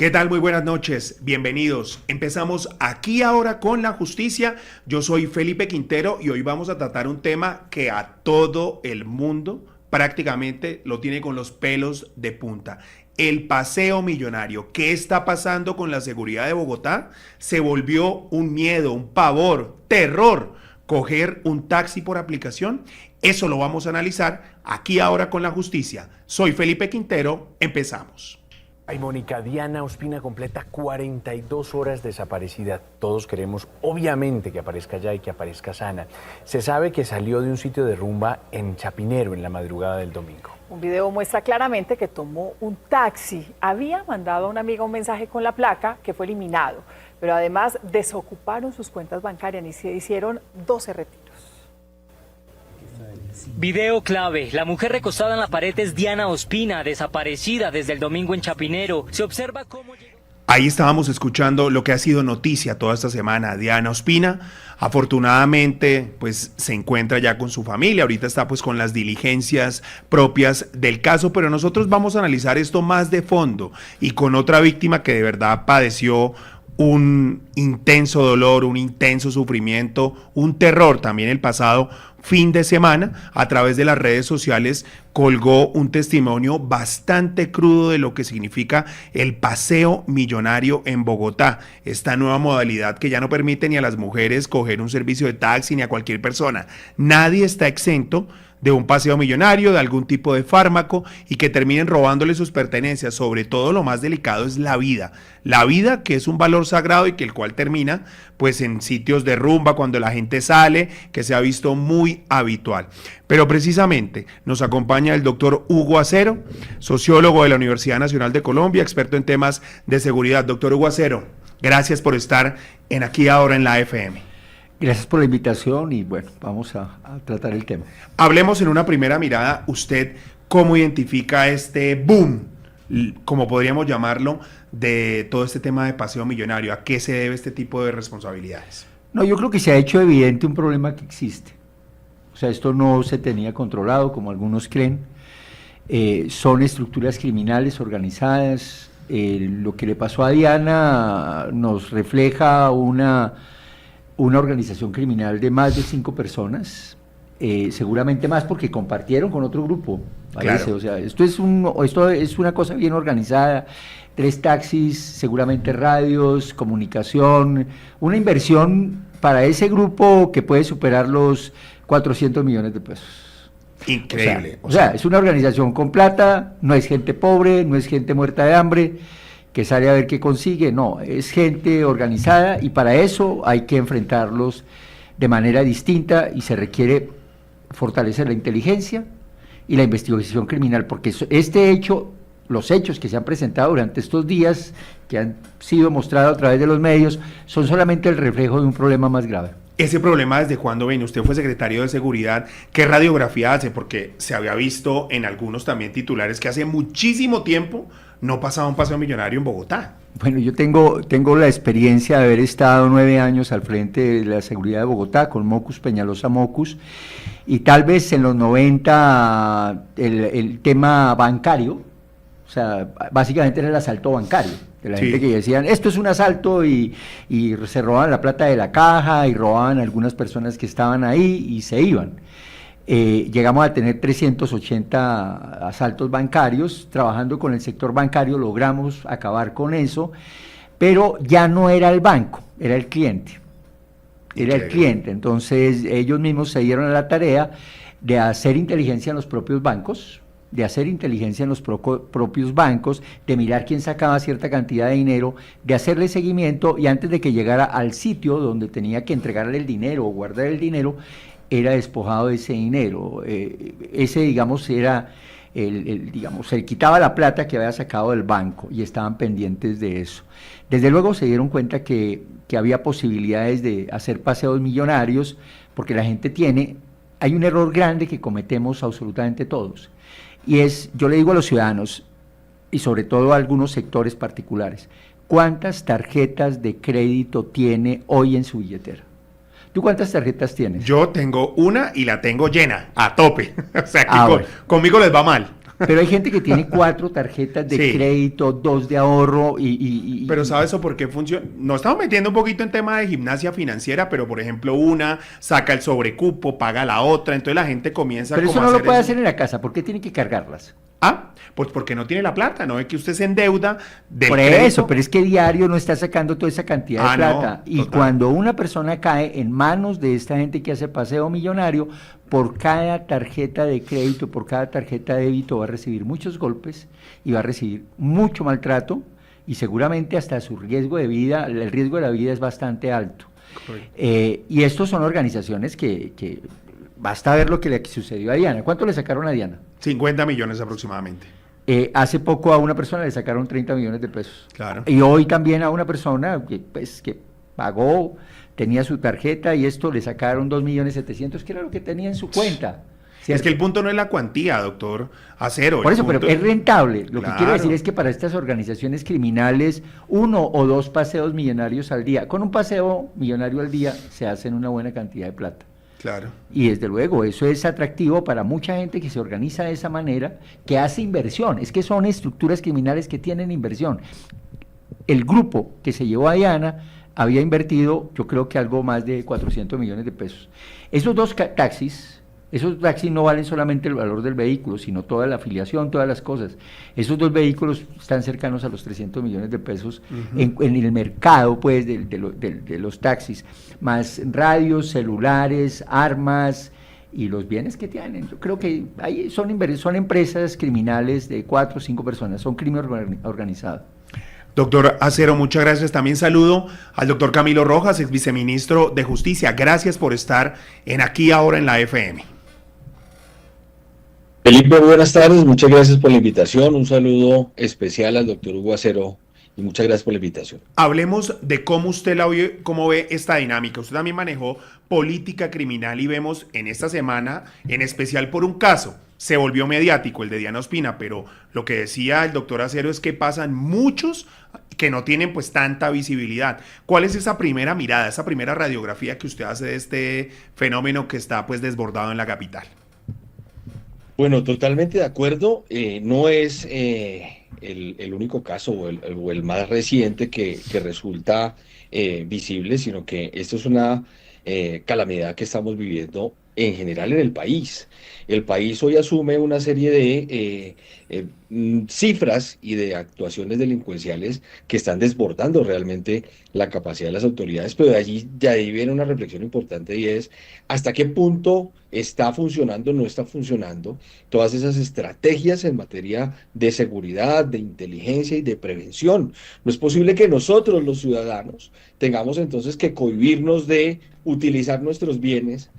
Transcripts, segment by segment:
¿Qué tal? Muy buenas noches, bienvenidos. Empezamos aquí ahora con la justicia. Yo soy Felipe Quintero y hoy vamos a tratar un tema que a todo el mundo prácticamente lo tiene con los pelos de punta. El paseo millonario. ¿Qué está pasando con la seguridad de Bogotá? Se volvió un miedo, un pavor, terror coger un taxi por aplicación. Eso lo vamos a analizar aquí ahora con la justicia. Soy Felipe Quintero, empezamos. Ay, Mónica, Diana Ospina completa 42 horas desaparecida. Todos queremos, obviamente, que aparezca ya y que aparezca sana. Se sabe que salió de un sitio de rumba en Chapinero en la madrugada del domingo. Un video muestra claramente que tomó un taxi. Había mandado a una amiga un mensaje con la placa que fue eliminado, pero además desocuparon sus cuentas bancarias y se hicieron 12 retiros. Video clave. La mujer recostada en la pared es Diana Ospina, desaparecida desde el domingo en Chapinero. Se observa cómo llegó. Ahí estábamos escuchando lo que ha sido noticia toda esta semana. Diana Ospina, afortunadamente, pues se encuentra ya con su familia. Ahorita está pues con las diligencias propias del caso, pero nosotros vamos a analizar esto más de fondo y con otra víctima que de verdad padeció un intenso dolor, un intenso sufrimiento, un terror también el pasado fin de semana. A través de las redes sociales colgó un testimonio bastante crudo de lo que significa el paseo millonario en Bogotá, esta nueva modalidad que ya no permite ni a las mujeres coger un servicio de taxi ni a cualquier persona. Nadie está exento de un paseo millonario, de algún tipo de fármaco y que terminen robándole sus pertenencias. Sobre todo lo más delicado es la vida que es un valor sagrado y que el cual termina pues en sitios de rumba cuando la gente sale, que se ha visto muy habitual. Pero precisamente nos acompaña el doctor Hugo Acero, sociólogo de la Universidad Nacional de Colombia, experto en temas de seguridad. Doctor Hugo Acero, gracias por estar en Aquí Ahora en la FM. Gracias por la invitación y bueno, vamos a tratar el tema. Hablemos en una primera mirada, usted cómo identifica este boom, como podríamos llamarlo, de todo este tema de paseo millonario. ¿A qué se debe este tipo de responsabilidades? No, yo creo que se ha hecho evidente un problema que existe. O sea, esto no se tenía controlado, como algunos creen. Son estructuras criminales organizadas. Lo que le pasó a Diana nos refleja una organización criminal de más de 5 personas, seguramente más porque compartieron con otro grupo, parece. Claro. O sea, esto es una cosa bien organizada, 3 taxis, seguramente radios, comunicación, una inversión para ese grupo que puede superar los 400 millones de pesos. Increíble. O sea, es una organización con plata, no es gente pobre, no es gente muerta de hambre, que sale a ver qué consigue, no, es gente organizada y para eso hay que enfrentarlos de manera distinta y se requiere fortalecer la inteligencia y la investigación criminal, porque este hecho, los hechos que se han presentado durante estos días, que han sido mostrados a través de los medios, son solamente el reflejo de un problema más grave. ¿Ese problema desde cuándo viene? Usted fue secretario de Seguridad, ¿qué radiografía hace? Porque se había visto en algunos también titulares que hace muchísimo tiempo no pasaba un paseo millonario en Bogotá. Bueno, yo tengo la experiencia de haber estado 9 años al frente de la seguridad de Bogotá con Mocus, Peñalosa Mocus, y tal vez en los 90 el tema bancario, o sea, básicamente era el asalto bancario, de la gente que decían, esto es un asalto y se robaban la plata de la caja y robaban a algunas personas que estaban ahí y se iban. Llegamos a tener 380 asaltos bancarios. Trabajando con el sector bancario logramos acabar con eso, pero ya no era el banco, era el cliente. Era el cliente. Entonces ellos mismos se dieron a la tarea de hacer inteligencia en los propios bancos, de mirar quién sacaba cierta cantidad de dinero, de hacerle seguimiento y antes de que llegara al sitio donde tenía que entregarle el dinero o guardar el dinero, era despojado de ese dinero. Ese, digamos, era se quitaba la plata que había sacado del banco y estaban pendientes de eso. Desde luego se dieron cuenta que había posibilidades de hacer paseos millonarios, porque la gente hay un error grande que cometemos absolutamente todos, y es, yo le digo a los ciudadanos, y sobre todo a algunos sectores particulares, ¿cuántas tarjetas de crédito tiene hoy en su billetera? ¿Tú cuántas tarjetas tienes? Yo tengo una y la tengo llena, a tope. O sea, que bueno. conmigo les va mal. Pero hay gente que tiene 4 tarjetas de Sí. crédito, 2 de ahorro Pero ¿sabe eso por qué funciona? Nos estamos metiendo un poquito en tema de gimnasia financiera, pero por ejemplo una saca el sobrecupo, paga la otra, entonces la gente comienza Pero como eso a no lo hacer puede eso. hacer en la casa, ¿por qué tiene que cargarlas? Ah, pues porque no tiene la plata, ¿no? Es que usted se endeuda del Por crédito. eso, pero es que diario no está sacando toda esa cantidad de Ah, plata. no, Y total. cuando una persona cae en manos de esta gente que hace paseo millonario, por cada tarjeta de crédito, por cada tarjeta de débito va a recibir muchos golpes y va a recibir mucho maltrato y seguramente hasta su riesgo de vida, el riesgo de la vida es bastante alto. Correcto. Y estos son organizaciones que basta ver lo que le sucedió a Diana. ¿Cuánto le sacaron a Diana? 50 millones aproximadamente. Hace poco a una persona le sacaron 30 millones de pesos. Claro. Y hoy también a una persona que pagó, tenía su tarjeta y esto le sacaron 2.700.000, que era lo que tenía en su cuenta. Es ¿cierto? que el punto no es la cuantía, doctor Acero. Por el eso, pero punto- es rentable. Lo que quiero Claro. decir es que para estas organizaciones criminales, 1 o 2 paseos millonarios al día, con un paseo millonario al día se hacen una buena cantidad de plata. Claro. Y desde luego, eso es atractivo para mucha gente que se organiza de esa manera, que hace inversión. Es que son estructuras criminales que tienen inversión. El grupo que se llevó a Diana había invertido, yo creo que algo más de 400 millones de pesos. Esos esos taxis no valen solamente el valor del vehículo, sino toda la afiliación, todas las cosas. Esos 2 vehículos están cercanos a los 300 millones de pesos en el mercado, pues, de los taxis, más radios, celulares, armas y los bienes que tienen. Yo creo que ahí son empresas criminales de 4 o 5 personas, son crimen organizado. Doctor Acero, muchas gracias. También saludo al doctor Camilo Rojas, ex viceministro de Justicia. Gracias por estar en Aquí Ahora en la FM. Felipe, buenas tardes, muchas gracias por la invitación, un saludo especial al doctor Hugo Acero y muchas gracias por la invitación. Hablemos de cómo usted cómo ve esta dinámica. Usted también manejó política criminal y vemos en esta semana, en especial por un caso, se volvió mediático el de Diana Ospina, pero lo que decía el doctor Acero es que pasan muchos que no tienen pues tanta visibilidad. ¿Cuál es esa primera mirada, esa primera radiografía que usted hace de este fenómeno que está pues desbordado en la capital? Bueno, totalmente de acuerdo, no es el único caso o el más reciente que resulta visible, sino que esto es una calamidad que estamos viviendo en general en el país. El país hoy asume una serie de cifras y de actuaciones delincuenciales que están desbordando realmente la capacidad de las autoridades, pero de ahí viene una reflexión importante y es hasta qué punto está funcionando o no está funcionando todas esas estrategias en materia de seguridad, de inteligencia y de prevención. No es posible que nosotros, los ciudadanos, tengamos entonces que cohibirnos de utilizar nuestros bienes,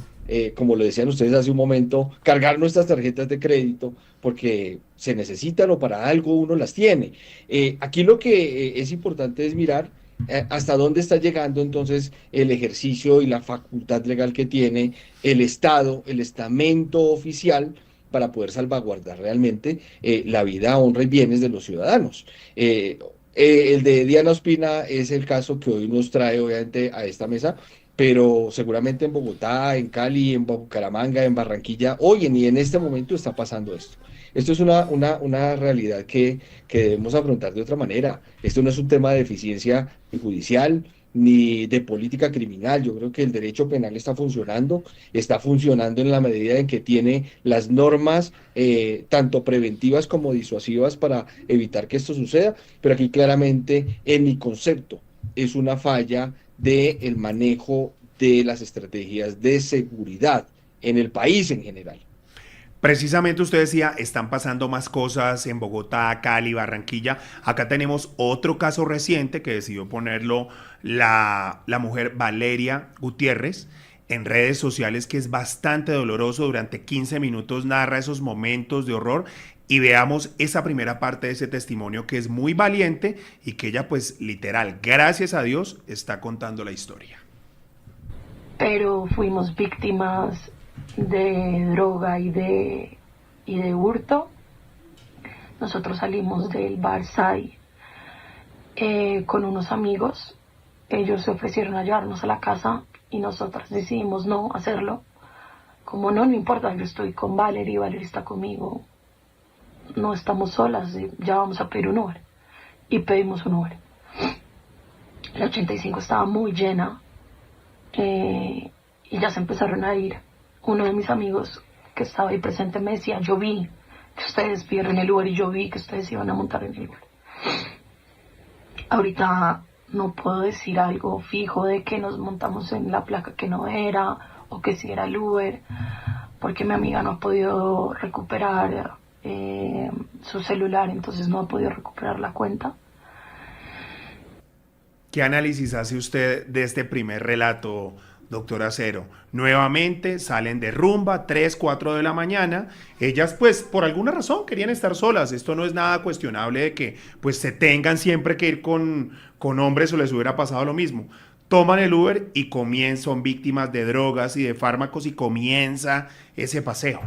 como lo decían ustedes hace un momento, cargar nuestras tarjetas de crédito porque se necesitan o para algo uno las tiene. Aquí lo que es importante es mirar hasta dónde está llegando entonces el ejercicio y la facultad legal que tiene el Estado, el estamento oficial, para poder salvaguardar realmente la vida, honra y bienes de los ciudadanos. El de Diana Ospina es el caso que hoy nos trae obviamente a esta mesa, pero seguramente en Bogotá, en Cali, en Bucaramanga, en Barranquilla, hoy y en este momento está pasando esto. Esto es una realidad que debemos afrontar de otra manera. Esto no es un tema de eficiencia judicial ni de política criminal. Yo creo que el derecho penal está funcionando en la medida en que tiene las normas tanto preventivas como disuasivas para evitar que esto suceda, pero aquí claramente en mi concepto es una falla del manejo de las estrategias de seguridad en el país en general. Precisamente usted decía, están pasando más cosas en Bogotá, Cali, Barranquilla. Acá tenemos otro caso reciente que decidió ponerlo la mujer Valeria Gutiérrez en redes sociales, que es bastante doloroso. Durante 15 minutos narra esos momentos de horror y veamos esa primera parte de ese testimonio que es muy valiente y que ella pues literal, gracias a Dios, está contando la historia. Pero fuimos víctimas de droga y de hurto. Nosotros salimos del bar SAI con unos amigos. Ellos se ofrecieron a llevarnos a la casa y nosotras decidimos no hacerlo. Como no importa, yo estoy con Valerie, Valerie está conmigo. no estamos solas, ya vamos a pedir un Uber. Y pedimos un Uber. La 85 estaba muy llena y ya se empezaron a ir. Uno de mis amigos que estaba ahí presente me decía, yo vi que ustedes pidieron el Uber y yo vi que ustedes iban a montar en el Uber. Ahorita no puedo decir algo fijo de que nos montamos en la placa que no era o que sí era el Uber, porque mi amiga no ha podido recuperar su celular, entonces no ha podido recuperar la cuenta. ¿Qué análisis hace usted de este primer relato, doctor Acero? Nuevamente salen de rumba, 3, 4 de la mañana. Ellas, pues, por alguna razón querían estar solas. Esto no es nada cuestionable de que, pues, se tengan siempre que ir con hombres o les hubiera pasado lo mismo. Toman el Uber y son víctimas de drogas y de fármacos y comienza ese paseo.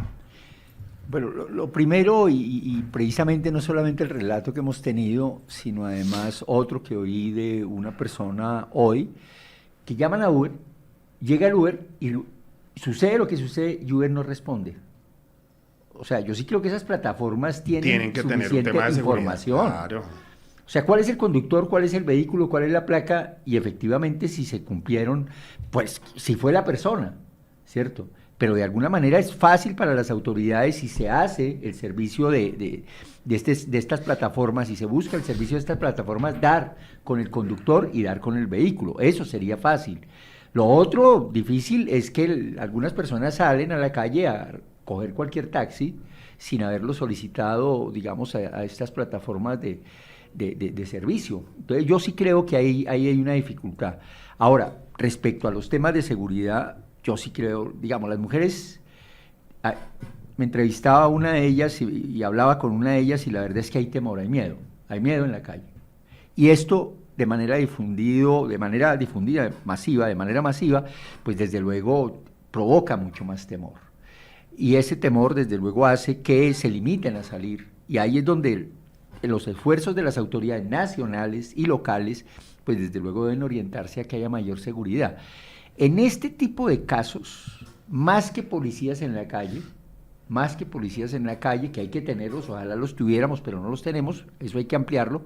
Bueno, lo primero, y precisamente no solamente el relato que hemos tenido, sino además otro que oí de una persona hoy, que llaman a Uber, llega el Uber y sucede lo que sucede y Uber no responde. O sea, yo sí creo que esas plataformas tienen que tener un suficiente tema de información. Claro. O sea, ¿cuál es el conductor, cuál es el vehículo, cuál es la placa? Y efectivamente, si se cumplieron, pues, si fue la persona, ¿cierto? Pero de alguna manera es fácil para las autoridades si se hace el servicio de estas plataformas, si se busca el servicio de estas plataformas, dar con el conductor y dar con el vehículo. Eso sería fácil. Lo otro difícil es que algunas personas salen a la calle a coger cualquier taxi sin haberlo solicitado, digamos, a estas plataformas de servicio. Entonces yo sí creo que ahí hay una dificultad. Ahora, respecto a los temas de seguridad, yo sí creo, digamos, las mujeres, me entrevistaba a una de ellas y hablaba con una de ellas y la verdad es que hay temor, hay miedo en la calle. Y esto de manera difundida, masiva, pues desde luego provoca mucho más temor. Y ese temor desde luego hace que se limiten a salir. Y ahí es donde los esfuerzos de las autoridades nacionales y locales, pues desde luego deben orientarse a que haya mayor seguridad. En este tipo de casos, más que policías en la calle, que hay que tenerlos, ojalá los tuviéramos, pero no los tenemos, eso hay que ampliarlo,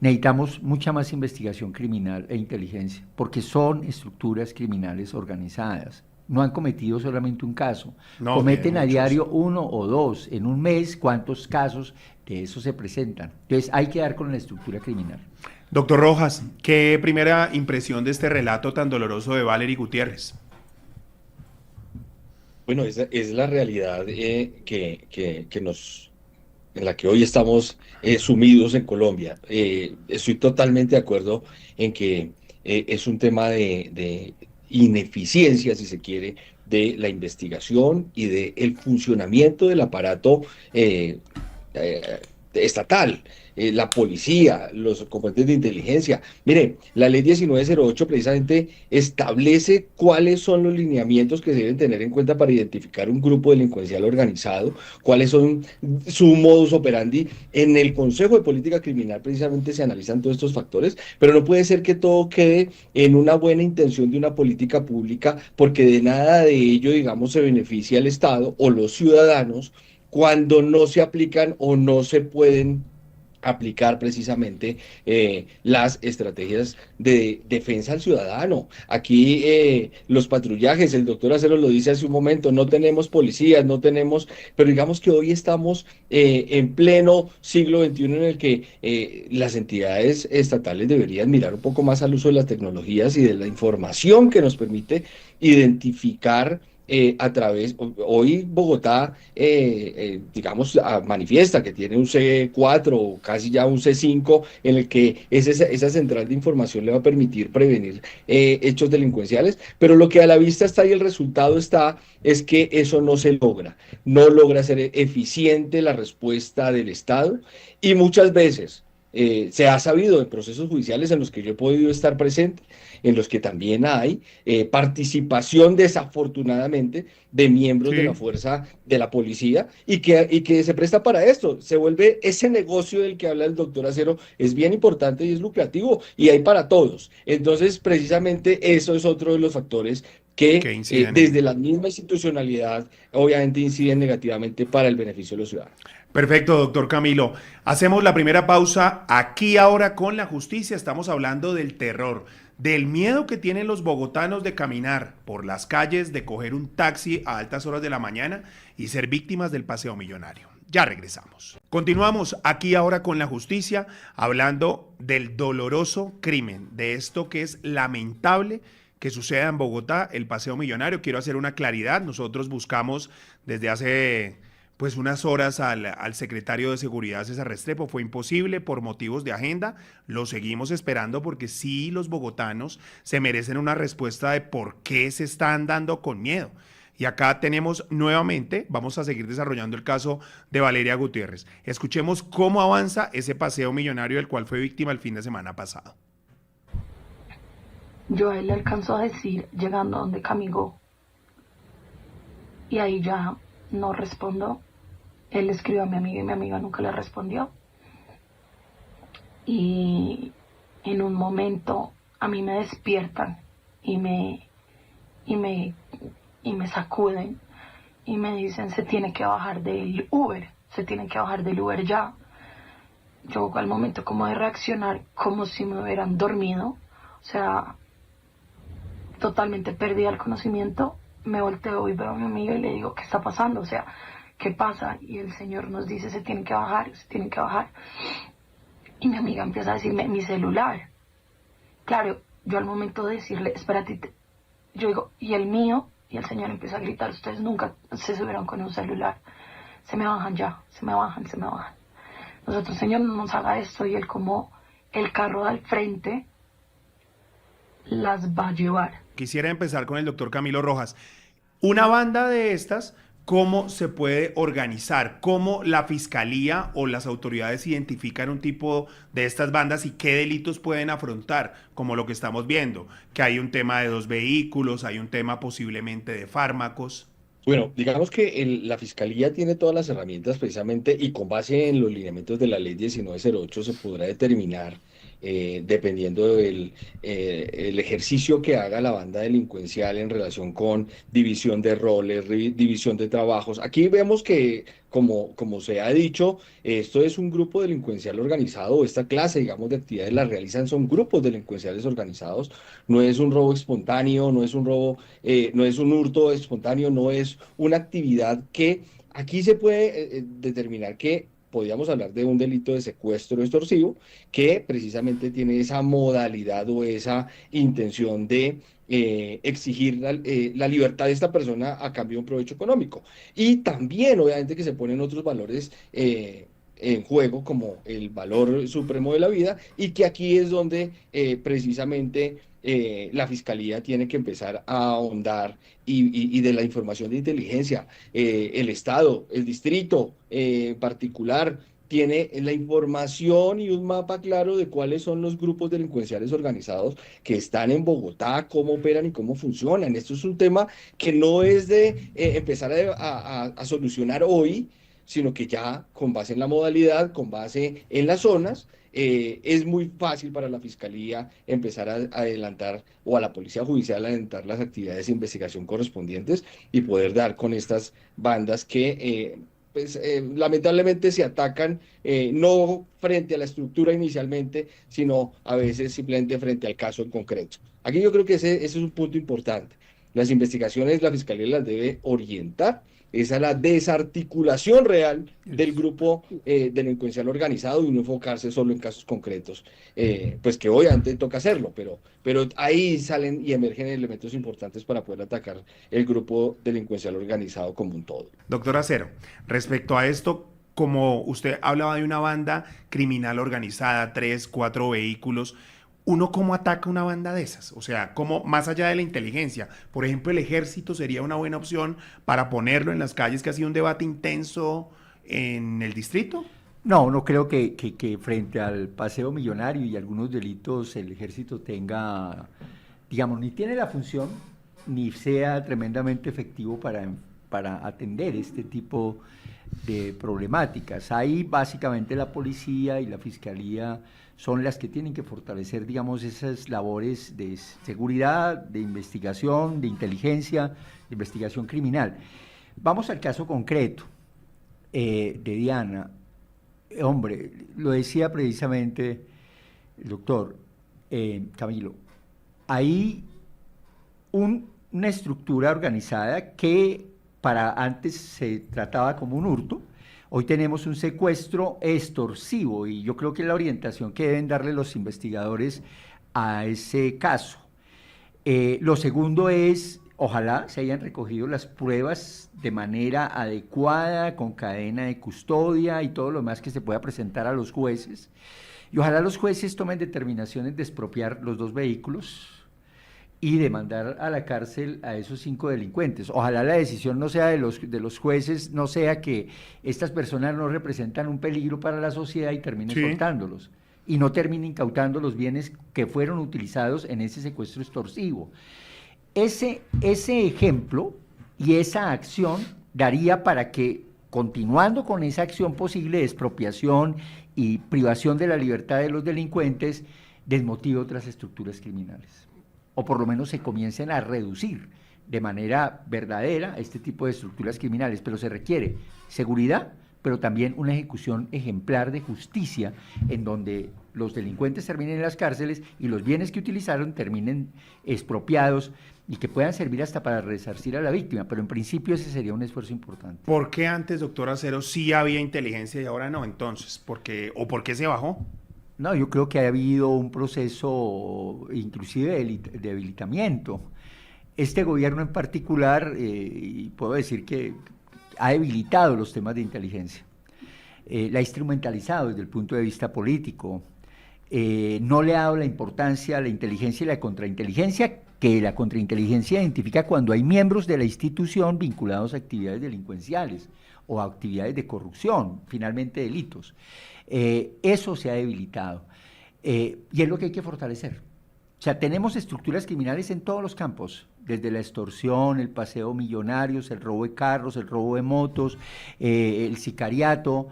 necesitamos mucha más investigación criminal e inteligencia, porque son estructuras criminales organizadas. No han cometido solamente un caso, cometen a diario 1 o 2. En un mes, ¿cuántos casos de eso se presentan? Entonces hay que dar con la estructura criminal. Doctor Rojas, ¿qué primera impresión de este relato tan doloroso de Valery Gutiérrez? Bueno, esa es la realidad en la que hoy estamos sumidos en Colombia. Estoy totalmente de acuerdo en que es un tema de ineficiencia, si se quiere, de la investigación y del funcionamiento del aparato estatal, la policía, los componentes de inteligencia. Mire, la ley 1908 precisamente establece cuáles son los lineamientos que se deben tener en cuenta para identificar un grupo delincuencial organizado, cuáles son su modus operandi. En el Consejo de Política Criminal precisamente se analizan todos estos factores, pero no puede ser que todo quede en una buena intención de una política pública, porque de nada de ello, digamos, se beneficia al Estado o los ciudadanos cuando no se aplican o no se pueden aplicar precisamente las estrategias de defensa al ciudadano. Aquí los patrullajes, el doctor Acero lo dice hace un momento, no tenemos policías, no tenemos, pero digamos que hoy estamos en pleno siglo XXI en el que las entidades estatales deberían mirar un poco más al uso de las tecnologías y de la información que nos permite identificar hoy Bogotá, digamos, manifiesta que tiene un C4 o casi ya un C5 en el que esa central de información le va a permitir prevenir hechos delincuenciales, pero lo que a la vista está y el resultado está es que eso no logra ser eficiente la respuesta del Estado y muchas veces se ha sabido en procesos judiciales en los que yo he podido estar presente, en los que también hay participación desafortunadamente de miembros de la fuerza de la policía y que se presta para esto. Se vuelve ese negocio del que habla el doctor Acero, es bien importante y es lucrativo y hay para todos. Entonces, precisamente eso es otro de los factores que desde la misma institucionalidad obviamente inciden negativamente para el beneficio de los ciudadanos. Perfecto, doctor Camilo. Hacemos la primera pausa aquí ahora con la justicia. Estamos hablando del terror, del miedo que tienen los bogotanos de caminar por las calles, de coger un taxi a altas horas de la mañana y ser víctimas del paseo millonario. Ya regresamos. Continuamos aquí ahora con la justicia, hablando del doloroso crimen, de esto que es lamentable que suceda en Bogotá, el paseo millonario. Quiero hacer una claridad. Nosotros buscamos desde hace pues unas horas al secretario de Seguridad, César Restrepo. Fue imposible por motivos de agenda. Lo seguimos esperando porque sí, los bogotanos se merecen una respuesta de por qué se están dando con miedo. Y acá tenemos nuevamente, vamos a seguir desarrollando el caso de Valeria Gutiérrez. Escuchemos cómo avanza ese paseo millonario del cual fue víctima el fin de semana pasado. Yo a él le alcanzó a decir, llegando a donde Camigó, y ahí ya no respondo. Él le escribió a mi amiga y mi amiga nunca le respondió. Y en un momento a mí me despiertan y me sacuden y me dicen, se tiene que bajar del Uber, se tiene que bajar del Uber ya. Yo al momento como de reaccionar, como si me hubieran dormido, o sea, totalmente perdida el conocimiento, me volteo y veo a mi amiga y le digo, ¿qué está pasando? O sea, ¿qué pasa? Y el señor nos dice, se tienen que bajar, se tienen que bajar. Y mi amiga empieza a decirme, mi celular. Claro, yo al momento de decirle, espérate, yo digo, ¿y el mío? Y el señor empieza a gritar, ustedes nunca se subieron con un celular. Se me bajan ya, se me bajan, se me bajan. Nosotros, señor, no nos haga esto. Y él, como el carro al frente las va a llevar. Quisiera empezar con el doctor Camilo Rojas. Una banda de estas, ¿cómo se puede organizar? ¿Cómo la fiscalía o las autoridades identifican un tipo de estas bandas y qué delitos pueden afrontar? Como lo que estamos viendo, que hay un tema de 2 vehículos, hay un tema posiblemente de fármacos. Bueno, digamos que la Fiscalía tiene todas las herramientas precisamente y con base en los lineamientos de la ley 1908 se podrá determinar, dependiendo del el ejercicio que haga la banda delincuencial en relación con división de roles, división de trabajos. Aquí vemos que, como se ha dicho, esto es un grupo delincuencial organizado. Esta clase, digamos, de actividades las realizan, son grupos delincuenciales organizados. No es un robo espontáneo, no es un robo, no es un hurto espontáneo, no es una actividad que aquí se puede determinar que podríamos hablar de un delito de secuestro extorsivo que precisamente tiene esa modalidad o esa intención de exigir la libertad de esta persona a cambio de un provecho económico. Y también, obviamente, que se ponen otros valores en juego, como el valor supremo de la vida, y que aquí es donde precisamente la Fiscalía tiene que empezar a ahondar y de la información de inteligencia, el Estado, el distrito particular, tiene la información y un mapa claro de cuáles son los grupos delincuenciales organizados que están en Bogotá, cómo operan y cómo funcionan. Esto es un tema que no es de empezar a solucionar hoy, sino que ya con base en la modalidad, con base en las zonas, es muy fácil para la Fiscalía empezar a adelantar, o a la Policía Judicial adelantar las actividades de investigación correspondientes y poder dar con estas bandas que lamentablemente se atacan no frente a la estructura inicialmente, sino a veces simplemente frente al caso en concreto. Aquí yo creo que ese es un punto importante. Las investigaciones la Fiscalía las debe orientar, esa es la desarticulación real del grupo delincuencial organizado y no enfocarse solo en casos concretos, pues que obviamente toca hacerlo, pero ahí salen y emergen elementos importantes para poder atacar el grupo delincuencial organizado como un todo. Doctor Acero, respecto a esto, como usted hablaba de una banda criminal organizada, 3, 4 vehículos, ¿uno cómo ataca una banda de esas? O sea, ¿cómo, más allá de la inteligencia? Por ejemplo, el ejército sería una buena opción para ponerlo en las calles, que ha sido un debate intenso en el distrito. No creo que frente al paseo millonario y algunos delitos el ejército tenga, digamos, ni tiene la función, ni sea tremendamente efectivo para atender este tipo de problemáticas. Ahí básicamente la policía y la fiscalía son las que tienen que fortalecer, digamos, esas labores de seguridad, de investigación, de inteligencia, de investigación criminal. Vamos al caso concreto. de Diana, hombre, lo decía precisamente el doctor Camilo, hay una estructura organizada que para antes se trataba como un hurto, hoy tenemos un secuestro extorsivo y yo creo que es la orientación que deben darle los investigadores a ese caso. Lo segundo es, ojalá se hayan recogido las pruebas de manera adecuada, con cadena de custodia y todo lo demás que se pueda presentar a los jueces. Y ojalá los jueces tomen determinaciones de expropiar los 2 vehículos y de mandar a la cárcel a esos 5 delincuentes. Ojalá la decisión no sea de los jueces, no sea que estas personas no representan un peligro para la sociedad y terminen soltándolos y no terminen incautando los bienes que fueron utilizados en ese secuestro extorsivo. Ese ejemplo y esa acción daría para que, continuando con esa acción posible de expropiación y privación de la libertad de los delincuentes, desmotive otras estructuras criminales. O por lo menos se comiencen a reducir de manera verdadera este tipo de estructuras criminales, pero se requiere seguridad, pero también una ejecución ejemplar de justicia en donde los delincuentes terminen en las cárceles y los bienes que utilizaron terminen expropiados y que puedan servir hasta para resarcir a la víctima, pero en principio ese sería un esfuerzo importante. ¿Por qué antes, doctor Acero, sí había inteligencia y ahora no? Entonces, ¿por qué se bajó? No, yo creo que ha habido un proceso inclusive de debilitamiento. Este gobierno en particular, y puedo decir que ha debilitado los temas de inteligencia, la ha instrumentalizado desde el punto de vista político, no le ha dado la importancia a la inteligencia y la contrainteligencia, que la contrainteligencia identifica cuando hay miembros de la institución vinculados a actividades delincuenciales o a actividades de corrupción, finalmente delitos. Eso se ha debilitado y es lo que hay que fortalecer. O sea, tenemos estructuras criminales en todos los campos, desde la extorsión, el paseo millonarios, el robo de carros, el robo de motos, el sicariato,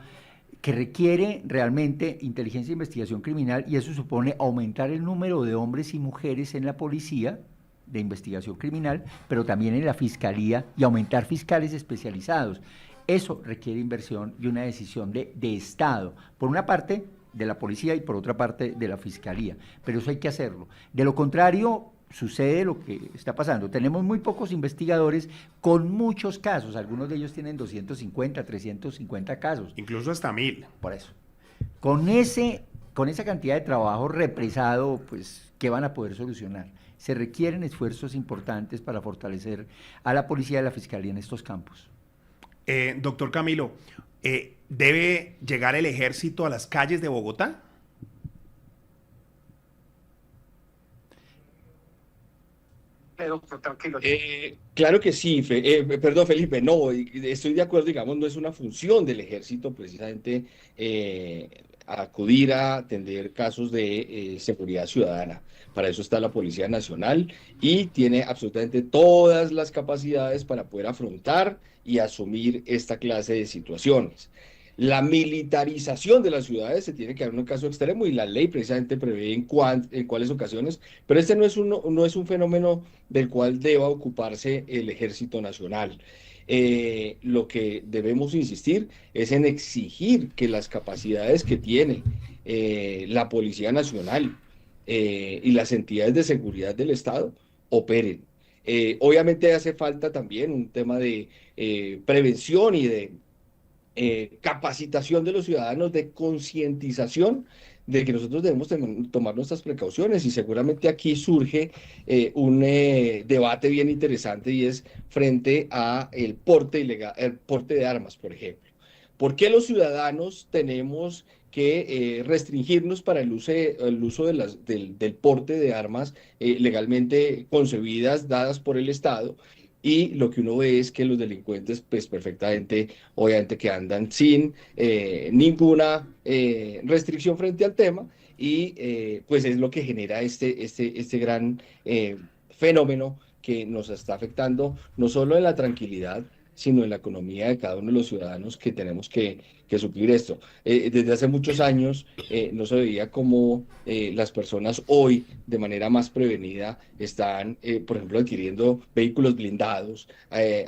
que requiere realmente inteligencia e investigación criminal, y eso supone aumentar el número de hombres y mujeres en la policía de investigación criminal, pero también en la fiscalía, y aumentar fiscales especializados. Eso requiere inversión y una decisión de Estado, por una parte de la policía y por otra parte de la fiscalía, pero eso hay que hacerlo. De lo contrario, sucede lo que está pasando. Tenemos muy pocos investigadores con muchos casos, algunos de ellos tienen 250, 350 casos. Incluso hasta 1000. Por eso. Con esa cantidad de trabajo represado, pues, ¿qué van a poder solucionar? Se requieren esfuerzos importantes para fortalecer a la policía y a la fiscalía en estos campos. Doctor Camilo, ¿debe llegar el ejército a las calles de Bogotá? Tranquilo. Claro que sí, perdón Felipe, no, estoy de acuerdo, digamos, no es una función del ejército precisamente acudir a atender casos de seguridad ciudadana. Para eso está la Policía Nacional y tiene absolutamente todas las capacidades para poder afrontar y asumir esta clase de situaciones. La militarización de las ciudades se tiene que dar en un caso extremo y la ley precisamente prevé en cuáles ocasiones, pero este no es un fenómeno del cual deba ocuparse el Ejército Nacional. Lo que debemos insistir es en exigir que las capacidades que tiene la Policía Nacional y las entidades de seguridad del Estado operen. Obviamente hace falta también un tema de prevención y de capacitación de los ciudadanos, de concientización de que nosotros debemos tomar nuestras precauciones, y seguramente aquí surge un debate bien interesante, y es frente a el porte ilegal, el porte de armas, por ejemplo. ¿Por qué los ciudadanos tenemos que restringirnos para el uso del porte de armas legalmente concebidas, dadas por el Estado? Y lo que uno ve es que los delincuentes, pues perfectamente, obviamente que andan sin ninguna restricción frente al tema, y pues es lo que genera este gran fenómeno que nos está afectando no solo en la tranquilidad, sino en la economía de cada uno de los ciudadanos, que tenemos que suplir esto. Desde hace muchos años no se veía cómo las personas hoy, de manera más prevenida, están, por ejemplo, adquiriendo vehículos blindados,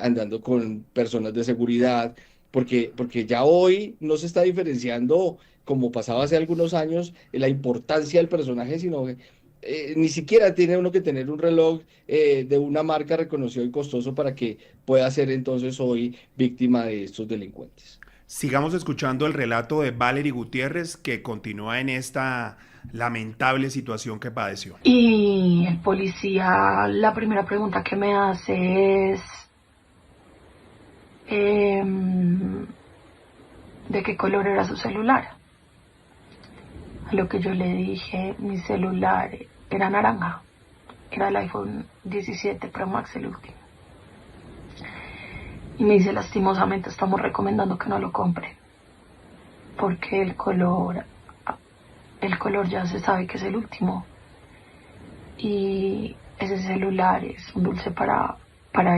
andando con personas de seguridad, porque ya hoy no se está diferenciando, como pasaba hace algunos años, la importancia del personaje, sino que ni siquiera tiene uno que tener un reloj de una marca reconocido y costoso para que pueda ser entonces hoy víctima de estos delincuentes. Sigamos escuchando el relato de Valery Gutiérrez, que continúa en esta lamentable situación que padeció. Y el policía, la primera pregunta que me hace es ¿de qué color era su celular? A lo que yo le dije, mi celular era naranja, era el iPhone 17 Pro Max, el último. Y me dice, lastimosamente estamos recomendando que no lo compre, porque el color ya se sabe que es el último. Y ese celular es un dulce para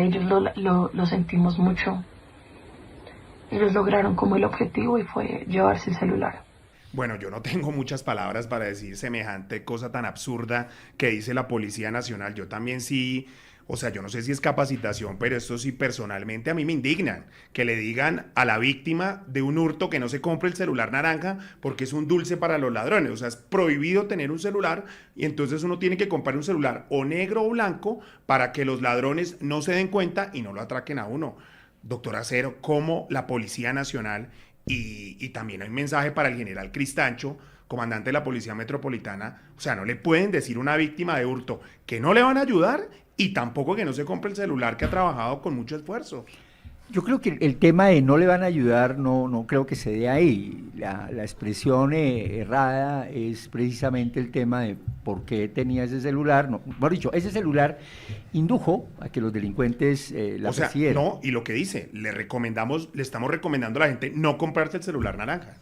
ellos, lo sentimos mucho. Ellos lograron como el objetivo y fue llevarse el celular. Bueno, yo no tengo muchas palabras para decir semejante cosa tan absurda que dice la Policía Nacional. Yo también sí, o sea, yo no sé si es capacitación, pero esto sí personalmente a mí me indignan. Que le digan a la víctima de un hurto que no se compre el celular naranja porque es un dulce para los ladrones. O sea, es prohibido tener un celular y entonces uno tiene que comprar un celular o negro o blanco para que los ladrones no se den cuenta y no lo atraquen a uno. Doctor Acero, ¿cómo la Policía Nacional y también hay un mensaje para el general Cristancho, comandante de la Policía Metropolitana, o sea, no le pueden decir a una víctima de hurto que no le van a ayudar y tampoco que no se compre el celular que ha trabajado con mucho esfuerzo? Yo creo que el tema de no le van a ayudar no creo que se dé ahí. La expresión errada es precisamente el tema de por qué tenía ese celular. No, mejor dicho, ese celular indujo a que los delincuentes la persiguieran. No, y lo que dice, le estamos recomendando a la gente no comprarse el celular naranja.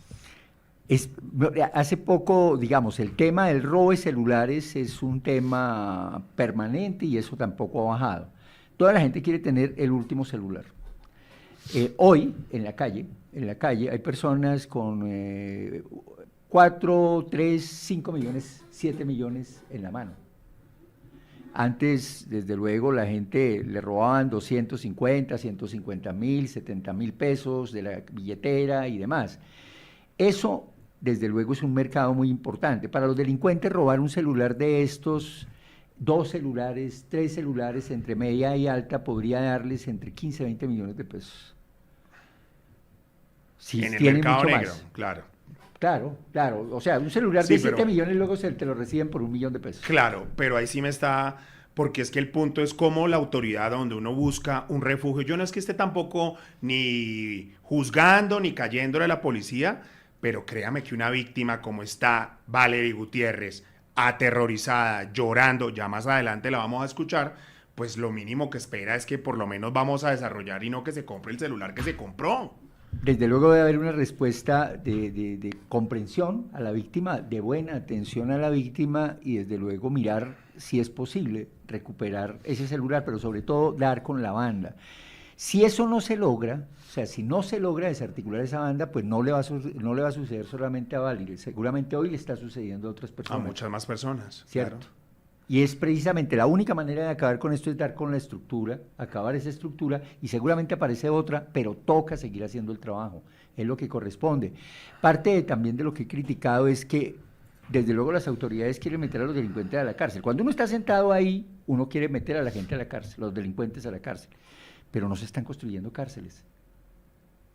Hace poco, digamos, el tema del robo de celulares es un tema permanente y eso tampoco ha bajado. Toda la gente quiere tener el último celular. Hoy, en la calle, hay personas con 4, 3, 5 millones, 7 millones en la mano. Antes, desde luego, la gente le robaban 250, 150,000, 70,000 pesos de la billetera y demás. Eso, desde luego, es un mercado muy importante. Para los delincuentes, robar un celular de estos, 2 celulares, 3 celulares, entre media y alta, podría darles entre 15 y 20 millones de pesos. Si en el mercado negro, más. Claro. O sea, un celular de 7 millones luego te lo reciben por 1 millón de pesos. Claro, pero ahí sí me está... Porque es que el punto es cómo la autoridad donde uno busca un refugio, yo no es que esté tampoco ni juzgando ni cayéndole a la policía, pero créame que una víctima como está Valery Gutiérrez, aterrorizada, llorando, ya más adelante la vamos a escuchar, pues lo mínimo que espera es que por lo menos vamos a desarrollar y no que se compre el celular que se compró. Desde luego debe haber una respuesta de comprensión a la víctima, de buena atención a la víctima y desde luego mirar si es posible recuperar ese celular, pero sobre todo dar con la banda. Si eso no se logra, o sea, si no se logra desarticular esa banda, pues no le va a suceder solamente a Valery, seguramente hoy le está sucediendo a otras personas. A muchas más personas. ¿Cierto? Claro. Y es precisamente la única manera de acabar con esto es dar con la estructura, acabar esa estructura y seguramente aparece otra, pero toca seguir haciendo el trabajo, es lo que corresponde. Parte también de lo que he criticado es que desde luego las autoridades quieren meter a los delincuentes a la cárcel. Cuando uno está sentado ahí, uno quiere meter a la gente a la cárcel, los delincuentes a la cárcel, pero no se están construyendo cárceles.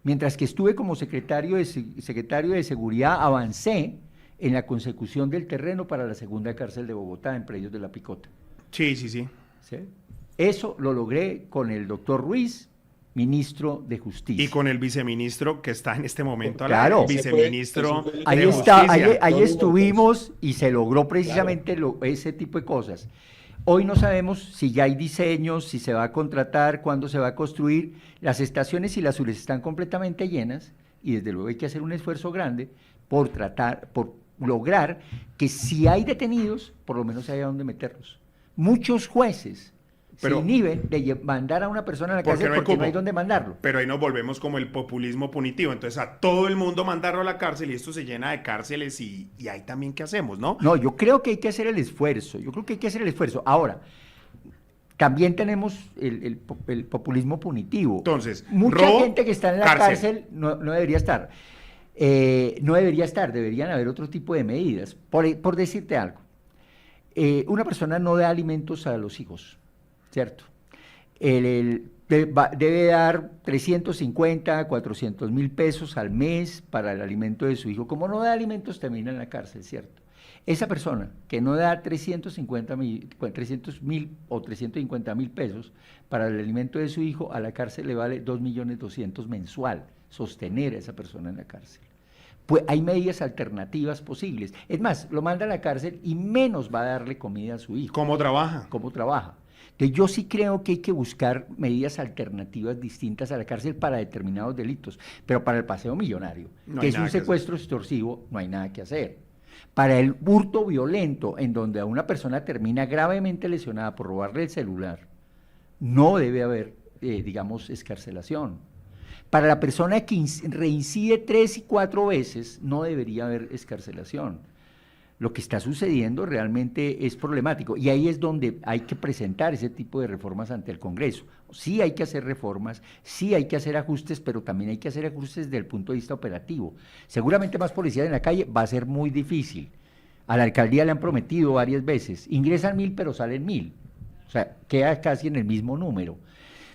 Mientras que estuve como secretario de Seguridad, avancé en la consecución del terreno para la segunda cárcel de Bogotá, en Predios de la Picota. Sí. ¿Sí? Eso lo logré con el doctor Ruiz, ministro de Justicia. Y con el viceministro que está en este momento, claro, viceministro de ahí Justicia. Ahí estuvimos y se logró precisamente ese tipo de cosas. Hoy no sabemos si ya hay diseños, si se va a contratar, cuándo se va a construir. Las estaciones y las URES están completamente llenas y desde luego hay que hacer un esfuerzo grande por lograr que si hay detenidos, por lo menos haya donde meterlos. Muchos jueces se inhiben de mandar a una persona a la cárcel porque no hay donde mandarlo. Pero ahí nos volvemos como el populismo punitivo, entonces a todo el mundo mandarlo a la cárcel y esto se llena de cárceles y ahí también ¿qué hacemos, no? No, yo creo que hay que hacer el esfuerzo, Ahora, también tenemos el populismo punitivo. Entonces, mucha robo, gente que está en la cárcel. cárcel no debería estar. No debería estar, deberían haber otro tipo de medidas. Por decirte algo, una persona no da alimentos a los hijos, ¿cierto? Debe dar 350, 400 mil pesos al mes para el alimento de su hijo. Como no da alimentos, termina en la cárcel, ¿cierto? Esa persona que no da 300 mil o 350 mil pesos para el alimento de su hijo, a la cárcel le vale 2.200.000 mensual sostener a esa persona en la cárcel. Pues hay medidas alternativas posibles. Es más, lo manda a la cárcel y menos va a darle comida a su hijo. ¿Cómo trabaja? ¿Cómo trabaja? Entonces yo sí creo que hay que buscar medidas alternativas distintas a la cárcel para determinados delitos, pero para el paseo millonario, No que hay es nada un que secuestro extorsivo, no hay nada que hacer. Para el hurto violento, en donde a una persona termina gravemente lesionada por robarle el celular, no debe haber, digamos, excarcelación. Para la persona que reincide 3 y 4 veces, no debería haber excarcelación. Lo que está sucediendo realmente es problemático y ahí es donde hay que presentar ese tipo de reformas ante el Congreso. Sí hay que hacer reformas, sí hay que hacer ajustes, pero también hay que hacer ajustes desde el punto de vista operativo. Seguramente más policías en la calle va a ser muy difícil. A la alcaldía le han prometido varias veces, ingresan 1.000 pero salen 1.000, o sea, queda casi en el mismo número,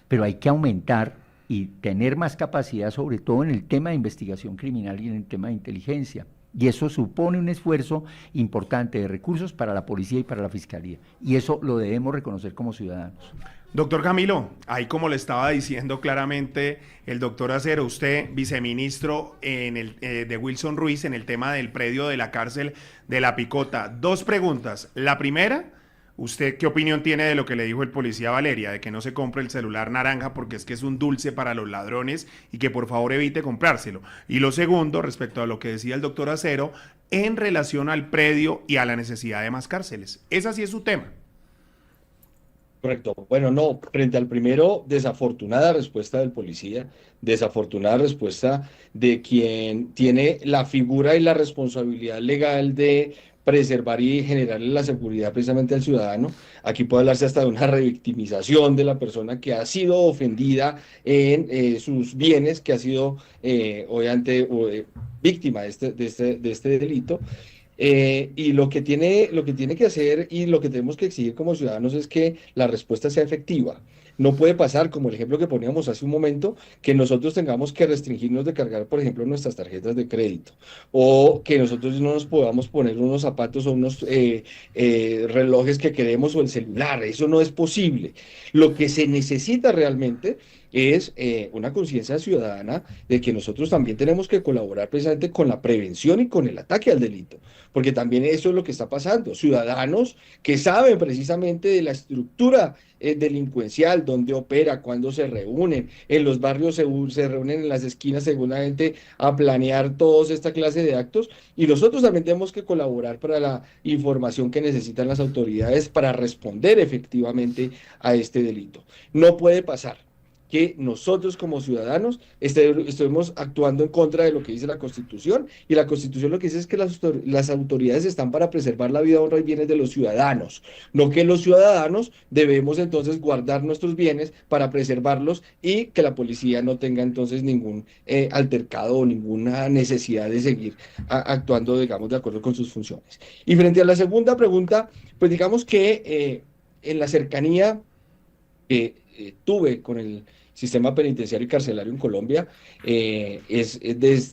pero hay que aumentar y tener más capacidad, sobre todo en el tema de investigación criminal y en el tema de inteligencia. Y eso supone un esfuerzo importante de recursos para la policía y para la fiscalía. Y eso lo debemos reconocer como ciudadanos. Doctor Camilo, ahí como le estaba diciendo claramente el doctor Acero, usted viceministro de Wilson Ruiz en el tema del predio de la cárcel de La Picota. 2 preguntas. La primera, ¿usted qué opinión tiene de lo que le dijo el policía Valeria, de que no se compre el celular naranja porque es que es un dulce para los ladrones y que por favor evite comprárselo? Y lo segundo, respecto a lo que decía el doctor Acero, en relación al predio y a la necesidad de más cárceles. Ese sí es su tema. Correcto. Bueno, no, frente al primero, desafortunada respuesta del policía, desafortunada respuesta de quien tiene la figura y la responsabilidad legal de preservar y generarle la seguridad precisamente al ciudadano. Aquí puede hablarse hasta de una revictimización de la persona que ha sido ofendida en sus bienes, que ha sido obviamente víctima de este delito. Y lo que tiene que hacer y lo que tenemos que exigir como ciudadanos es que la respuesta sea efectiva. No puede pasar, como el ejemplo que poníamos hace un momento, que nosotros tengamos que restringirnos de cargar, por ejemplo, nuestras tarjetas de crédito, o que nosotros no nos podamos poner unos zapatos o unos relojes que queremos o el celular. Eso no es posible. Lo que se necesita realmente es una conciencia ciudadana de que nosotros también tenemos que colaborar precisamente con la prevención y con el ataque al delito, porque también eso es lo que está pasando. Ciudadanos que saben precisamente de la estructura delincuencial, dónde opera, cuándo se reúnen, en los barrios se reúnen en las esquinas seguramente a planear toda esta clase de actos, y nosotros también tenemos que colaborar para la información que necesitan las autoridades para responder efectivamente a este delito. No puede pasar que nosotros como ciudadanos estemos actuando en contra de lo que dice la Constitución, y la Constitución lo que dice es que las autoridades están para preservar la vida, honra y bienes de los ciudadanos, no que los ciudadanos debemos entonces guardar nuestros bienes para preservarlos y que la policía no tenga entonces ningún altercado o ninguna necesidad de seguir actuando, digamos, de acuerdo con sus funciones. Y frente a la segunda pregunta, pues digamos que en la cercanía que tuve con el sistema penitenciario y carcelario en Colombia es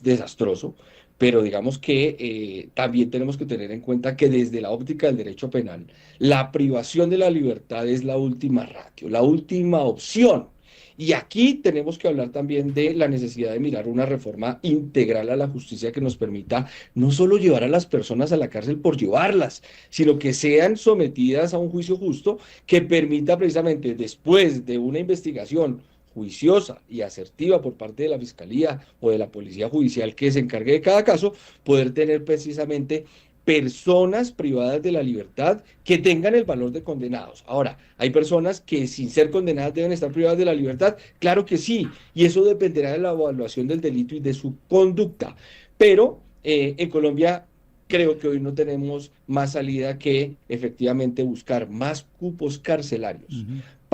desastroso, pero digamos que también tenemos que tener en cuenta que desde la óptica del derecho penal, la privación de la libertad es la última ratio, la última opción. Y aquí tenemos que hablar también de la necesidad de mirar una reforma integral a la justicia que nos permita no solo llevar a las personas a la cárcel por llevarlas, sino que sean sometidas a un juicio justo que permita precisamente, después de una investigación juiciosa y asertiva por parte de la Fiscalía o de la Policía Judicial que se encargue de cada caso, poder tener precisamente personas privadas de la libertad que tengan el valor de condenados. Ahora, hay personas que sin ser condenadas deben estar privadas de la libertad, claro que sí, y eso dependerá de la evaluación del delito y de su conducta, pero en Colombia creo que hoy no tenemos más salida que efectivamente buscar más cupos carcelarios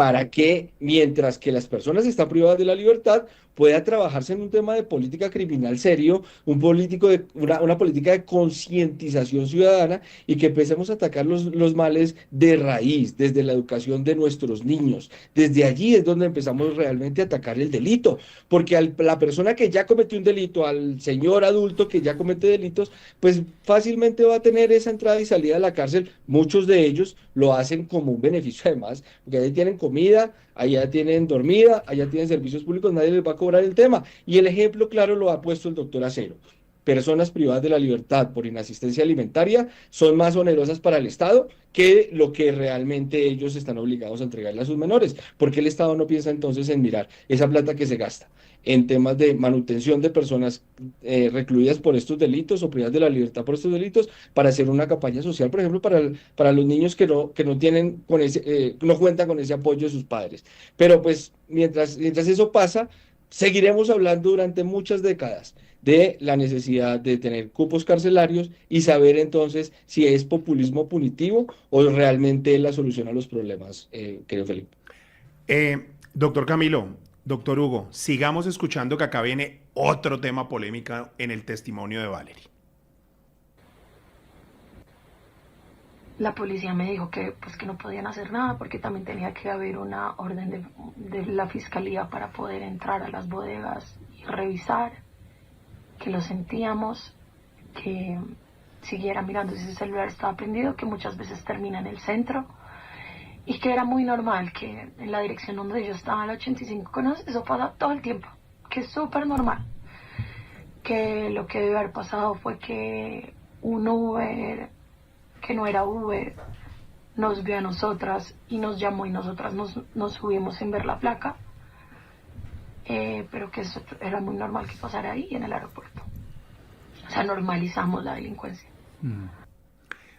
para que mientras que las personas están privadas de la libertad, pueda trabajarse en un tema de política criminal serio, una política de concientización ciudadana y que empecemos a atacar los males de raíz, desde la educación de nuestros niños. Desde allí es donde empezamos realmente a atacar el delito, porque la persona que ya cometió un delito, al señor adulto que ya comete delitos, pues fácilmente va a tener esa entrada y salida de la cárcel. Muchos de ellos lo hacen como un beneficio además, porque ahí tienen comida, allá tienen dormida, allá tienen servicios públicos, nadie les va a cobrar el tema. Y el ejemplo claro lo ha puesto el doctor Acero. Personas privadas de la libertad por inasistencia alimentaria son más onerosas para el Estado que lo que realmente ellos están obligados a entregarle a sus menores, porque el Estado no piensa entonces en mirar esa plata que se gasta en temas de manutención de personas recluidas por estos delitos o privadas de la libertad por estos delitos, para hacer una campaña social, por ejemplo, para los niños que no tienen no cuentan con ese apoyo de sus padres. Pero pues mientras eso pasa, seguiremos hablando durante muchas décadas de la necesidad de tener cupos carcelarios y saber entonces si es populismo punitivo o realmente la solución a los problemas, querido Felipe. Doctor Camilo, doctor Hugo, sigamos escuchando que acá viene otro tema polémico en el testimonio de Valerie. La policía me dijo que no podían hacer nada porque también tenía que haber una orden de la fiscalía para poder entrar a las bodegas y revisar, que lo sentíamos, que siguiera mirando si ese celular estaba prendido, que muchas veces termina en el centro, y que era muy normal que en la dirección donde yo estaba, en la 85 con eso pasa todo el tiempo, que es súper normal. Que lo que debe haber pasado fue que un Uber, que no era Uber, nos vio a nosotras y nos llamó y nosotras nos subimos sin ver la placa, pero que eso era muy normal que pasara ahí en el aeropuerto. O sea, normalizamos la delincuencia.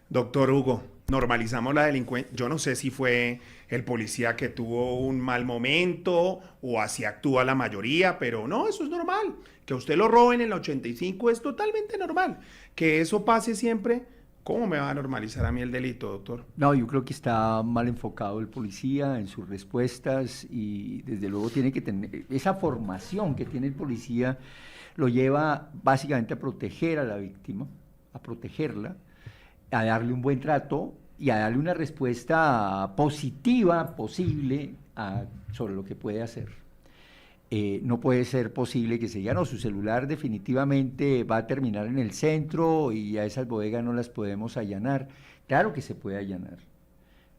Doctor Hugo, normalizamos la delincuencia. Yo no sé si fue el policía que tuvo un mal momento o así actúa la mayoría, pero no, eso es normal. Que a usted lo roben en la 85 es totalmente normal. Que eso pase siempre. ¿Cómo me va a normalizar a mí el delito, doctor? No, yo creo que está mal enfocado el policía en sus respuestas y desde luego tiene que tener esa formación que tiene el policía, lo lleva básicamente a proteger a la víctima, a protegerla, a darle un buen trato y a darle una respuesta positiva posible sobre lo que puede hacer. No puede ser posible que se diga, no, su celular definitivamente va a terminar en el centro y a esas bodegas no las podemos allanar. Claro que se puede allanar.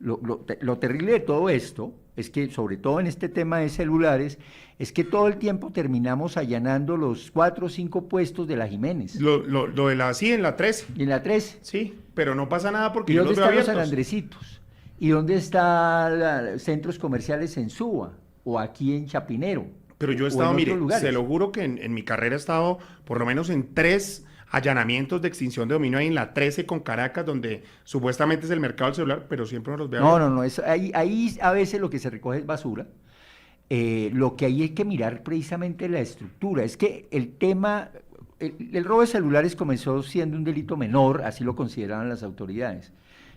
Lo terrible de todo esto es que, sobre todo en este tema de celulares, es que todo el tiempo terminamos allanando los 4 o 5 puestos de la Jiménez. Lo de en la 13. Y en la 13. Sí, pero no pasa nada porque ¿Y yo dónde los veo están los abiertos. San Andresitos? ¿Y dónde están centros comerciales en Suba o aquí en Chapinero? Pero yo he estado, mire, se lo juro que en mi carrera he estado por lo menos en 3 allanamientos de extinción de dominio ahí en la 13 con Caracas, donde supuestamente es el mercado del celular, pero siempre nos los veo. No, ahí a veces lo que se recoge es basura. Lo que hay que mirar precisamente la estructura. Es que el tema, el robo de celulares comenzó siendo un delito menor, así lo consideraban las autoridades.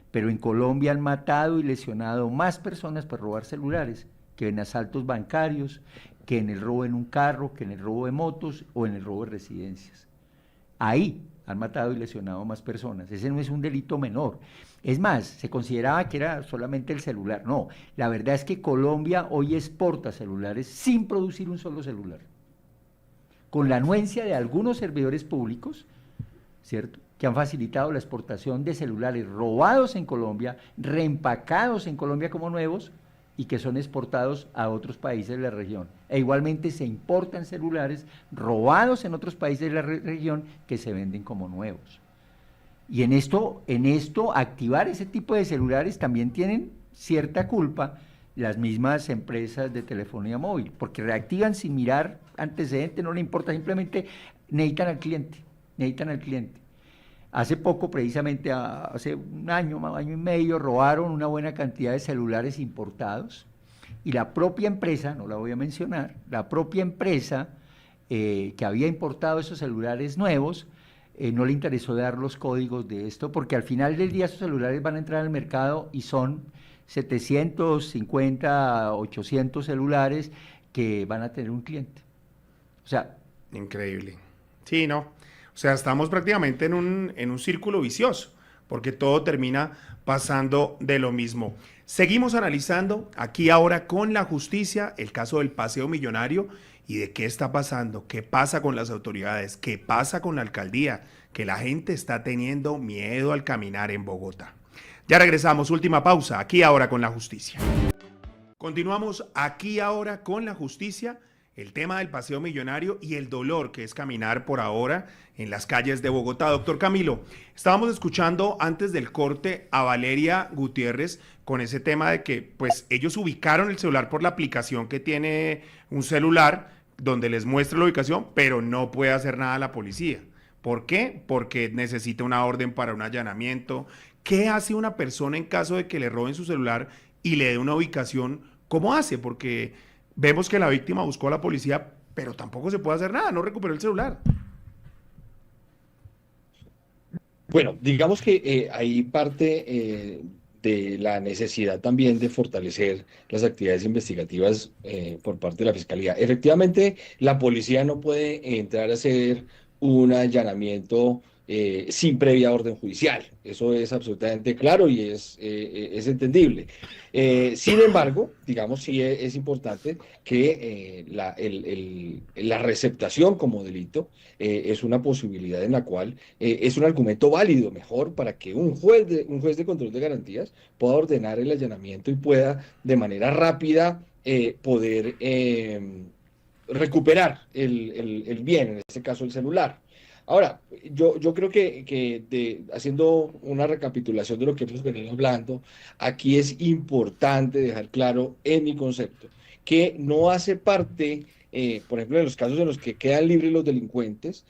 Pero en Colombia han matado y lesionado más personas por robar celulares que en asaltos bancarios, que en el robo en un carro, que en el robo de motos o en el robo de residencias. Ahí han matado y lesionado más personas. Ese no es un delito menor. Es más, se consideraba que era solamente el celular. No, la verdad es que Colombia hoy exporta celulares sin producir un solo celular. Con la anuencia de algunos servidores públicos, ¿cierto?, que han facilitado la exportación de celulares robados en Colombia, reempacados en Colombia como nuevos, y que son exportados a otros países de la región. E igualmente se importan celulares robados en otros países de la región que se venden como nuevos. Y en esto, activar ese tipo de celulares también tienen cierta culpa las mismas empresas de telefonía móvil, porque reactivan sin mirar antecedentes, no le importa, simplemente necesitan al cliente. Hace poco, precisamente hace un año y medio, robaron una buena cantidad de celulares importados y la propia empresa, no la voy a mencionar, la propia empresa que había importado esos celulares nuevos, no le interesó dar los códigos de esto, porque al final del día esos celulares van a entrar al mercado y son 750, 800 celulares que van a tener un cliente. O sea, increíble. Sí, no. O sea, estamos prácticamente en un círculo vicioso, porque todo termina pasando de lo mismo. Seguimos analizando aquí ahora con la justicia el caso del paseo millonario y de qué está pasando, qué pasa con las autoridades, qué pasa con la alcaldía, que la gente está teniendo miedo al caminar en Bogotá. Ya regresamos, última pausa, aquí ahora con la justicia. Continuamos aquí ahora con la justicia, el tema del paseo millonario y el dolor que es caminar por ahora en las calles de Bogotá. Doctor Camilo, estábamos escuchando antes del corte a Valeria Gutiérrez con ese tema de que pues ellos ubicaron el celular por la aplicación que tiene un celular donde les muestra la ubicación, pero no puede hacer nada la policía. ¿Por qué? Porque necesita una orden para un allanamiento. ¿Qué hace una persona en caso de que le roben su celular y le dé una ubicación? ¿Cómo hace? Porque vemos que la víctima buscó a la policía, pero tampoco se puede hacer nada, no recuperó el celular. Bueno, digamos que hay parte de la necesidad también de fortalecer las actividades investigativas por parte de la Fiscalía. Efectivamente, la policía no puede entrar a hacer un allanamiento sin previa orden judicial. Eso es absolutamente claro y es entendible. Sin embargo, digamos, sí es importante que la receptación como delito es una posibilidad en la cual es un argumento válido, mejor, para que un juez de control de garantías pueda ordenar el allanamiento y pueda de manera rápida poder recuperar el bien, en este caso el celular. Ahora, yo creo que haciendo una recapitulación de lo que hemos venido hablando, aquí es importante dejar claro en mi concepto que no hace parte, por ejemplo, de los casos en los que quedan libres los delincuentes,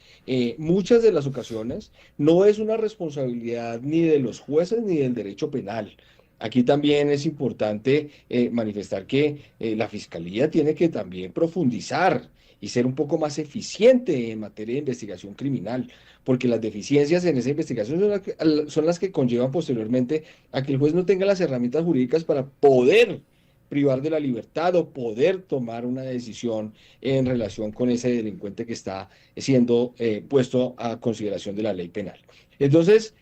muchas de las ocasiones no es una responsabilidad ni de los jueces ni del derecho penal. Aquí también es importante manifestar que la Fiscalía tiene que también profundizar y ser un poco más eficiente en materia de investigación criminal, porque las deficiencias en esa investigación son las que conllevan posteriormente a que el juez no tenga las herramientas jurídicas para poder privar de la libertad o poder tomar una decisión en relación con ese delincuente que está siendo puesto a consideración de la ley penal. Entonces,